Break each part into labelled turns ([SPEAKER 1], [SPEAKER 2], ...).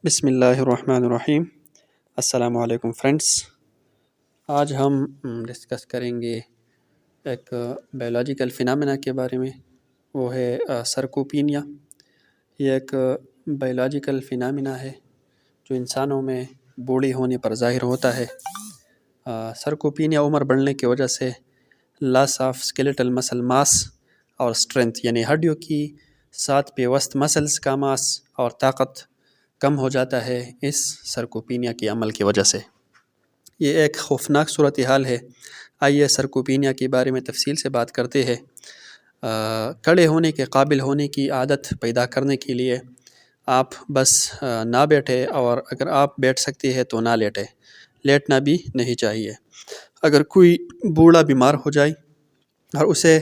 [SPEAKER 1] بسم اللہ الرحمن الرحیم۔ السلام علیکم فرینڈس۔ آج ہم ڈسکس کریں گے ایک بایولوجیکل فینامنا کے بارے میں، وہ ہے سرکوپینیا۔ یہ ایک بایولوجیکل فینامنا ہے جو انسانوں میں بوڑھے ہونے پر ظاہر ہوتا ہے۔ سرکوپینیا عمر بڑھنے کی وجہ سے لاس آف اسکیلیٹل مسل ماس اور اسٹرینتھ، یعنی ہڈیوں کی ساتھ پیوست مسلز کا ماس اور طاقت کم ہو جاتا ہے اس سرکوپینیا کے عمل کی وجہ سے۔ یہ ایک خوفناک صورتحال ہے۔ آئیے سرکوپینیا کے بارے میں تفصیل سے بات کرتے ہیں۔ کھڑے ہونے کے قابل ہونے کی عادت پیدا کرنے کے لیے آپ بس نہ بیٹھے، اور اگر آپ بیٹھ سکتے ہیں تو نہ لیٹے، لیٹنا بھی نہیں چاہیے۔ اگر کوئی بوڑھا بیمار ہو جائے اور اسے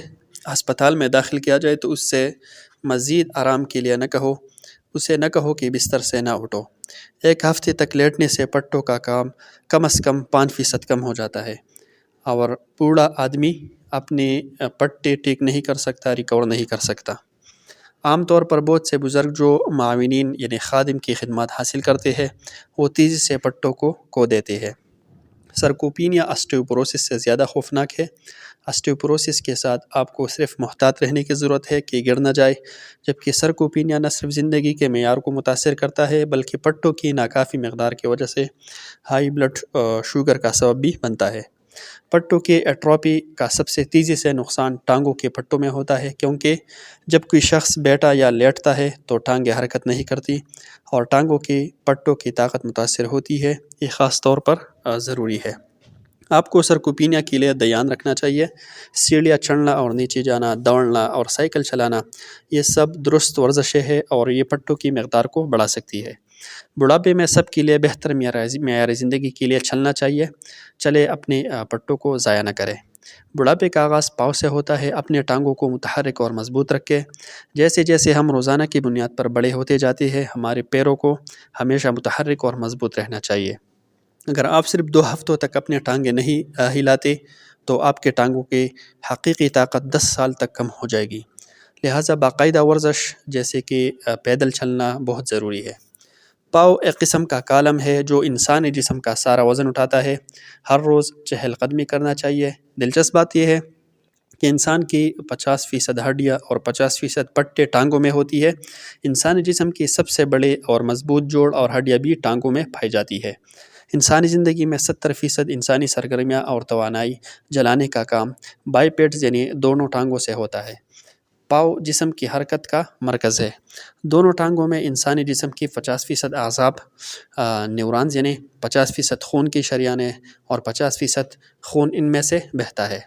[SPEAKER 1] ہسپتال میں داخل کیا جائے تو اس سے مزید آرام کے لیے نہ کہو، اسے نہ کہو کہ بستر سے نہ اٹھو۔ ایک ہفتے تک لیٹنے سے پٹوں کا کام کم از کم 5% کم ہو جاتا ہے، اور بوڑھا آدمی اپنے پٹے ٹھیک نہیں کر سکتا، ریکور نہیں کر سکتا۔ عام طور پر بہت سے بزرگ جو معاونین یعنی خادم کی خدمات حاصل کرتے ہیں وہ تیزی سے پٹوں کو کھو دیتے ہیں۔ سرکوپینیا اسٹیوپروسس سے زیادہ خوفناک ہے۔ اسٹیوپروسس کے ساتھ آپ کو صرف محتاط رہنے کی ضرورت ہے کہ گر نہ جائے، جبکہ سرکوپینیا نہ صرف زندگی کے معیار کو متاثر کرتا ہے بلکہ پٹوں کی ناکافی مقدار کی وجہ سے ہائی بلڈ شوگر کا سبب بھی بنتا ہے۔ پٹوں کی ایٹروپی کا سب سے تیزی سے نقصان ٹانگوں کے پٹوں میں ہوتا ہے، کیونکہ جب کوئی شخص بیٹھا یا لیٹتا ہے تو ٹانگیں حرکت نہیں کرتی اور ٹانگوں کی پٹوں کی طاقت متاثر ہوتی ہے۔ یہ خاص طور پر ضروری ہے۔ آپ کو سرکوپینیا کے لیے دھیان رکھنا چاہیے۔ سیڑھیاں چڑھنا اور نیچے جانا، دوڑنا اور سائیکل چلانا، یہ سب درست ورزشیں ہے اور یہ پٹوں کی مقدار کو بڑھا سکتی ہے۔ بڑھاپے میں سب کے لیے بہتر معیار زندگی کے لیے چلنا چاہیے۔ چلے اپنے پٹوں کو ضائع نہ کریں۔ بڑھاپے کا آغاز پاؤں سے ہوتا ہے۔ اپنے ٹانگوں کو متحرک اور مضبوط رکھیں۔ جیسے جیسے ہم روزانہ کی بنیاد پر بڑے ہوتے جاتے ہیں، ہمارے پیروں کو ہمیشہ متحرک اور مضبوط رہنا چاہیے۔ اگر آپ صرف 2 ہفتوں تک اپنے ٹانگیں نہیں ہلاتے تو آپ کے ٹانگوں کی حقیقی طاقت 10 سال تک کم ہو جائے گی۔ لہٰذا باقاعدہ ورزش جیسے کہ پیدل چلنا بہت ضروری ہے۔ پاؤں ایک قسم کا کالم ہے جو انسانی جسم کا سارا وزن اٹھاتا ہے۔ ہر روز چہل قدمی کرنا چاہیے۔ دلچسپ بات یہ ہے کہ انسان کی 50% ہڈیاں اور 50% پٹے ٹانگوں میں ہوتی ہے۔ انسانی جسم کی سب سے بڑے اور مضبوط جوڑ اور ہڈیاں بھی ٹانگوں میں پائی جاتی ہے۔ انسانی زندگی میں 70% انسانی سرگرمیاں اور توانائی جلانے کا کام بائیپیڈز یعنی دونوں ٹانگوں سے ہوتا ہے۔ پاؤں جسم کی حرکت کا مرکز ہے۔ دونوں ٹانگوں میں انسانی جسم کی 50% اعصاب، نیورونز یعنی 50% خون کی شریانیں اور 50% خون ان میں سے بہتا ہے۔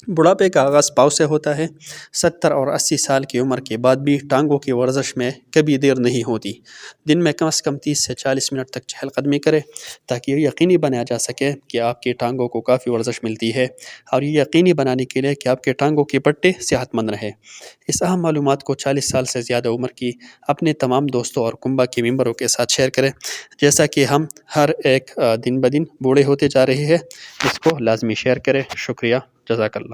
[SPEAKER 1] بڑھاپے کا آغاز پاؤں سے ہوتا ہے۔ 70 اور 80 سال کی عمر کے بعد بھی ٹانگوں کی ورزش میں کبھی دیر نہیں ہوتی۔ دن میں کم از کم 30 سے 40 منٹ تک چہل قدمی کریں تاکہ یہ یقینی بنایا جا سکے کہ آپ کی ٹانگوں کو کافی ورزش ملتی ہے، اور یہ یقینی بنانے کے لیے کہ آپ کے ٹانگوں کے پٹے صحت مند رہیں۔ اس اہم معلومات کو 40 سال سے زیادہ عمر کی اپنے تمام دوستوں اور کنبہ کے ممبروں کے ساتھ شیئر کریں۔ جیسا کہ ہم ہر ایک دن بدن بوڑھے ہوتے جا رہے ہیں، اس کو لازمی شیئر کریں۔ شکریہ، جزاک اللہ۔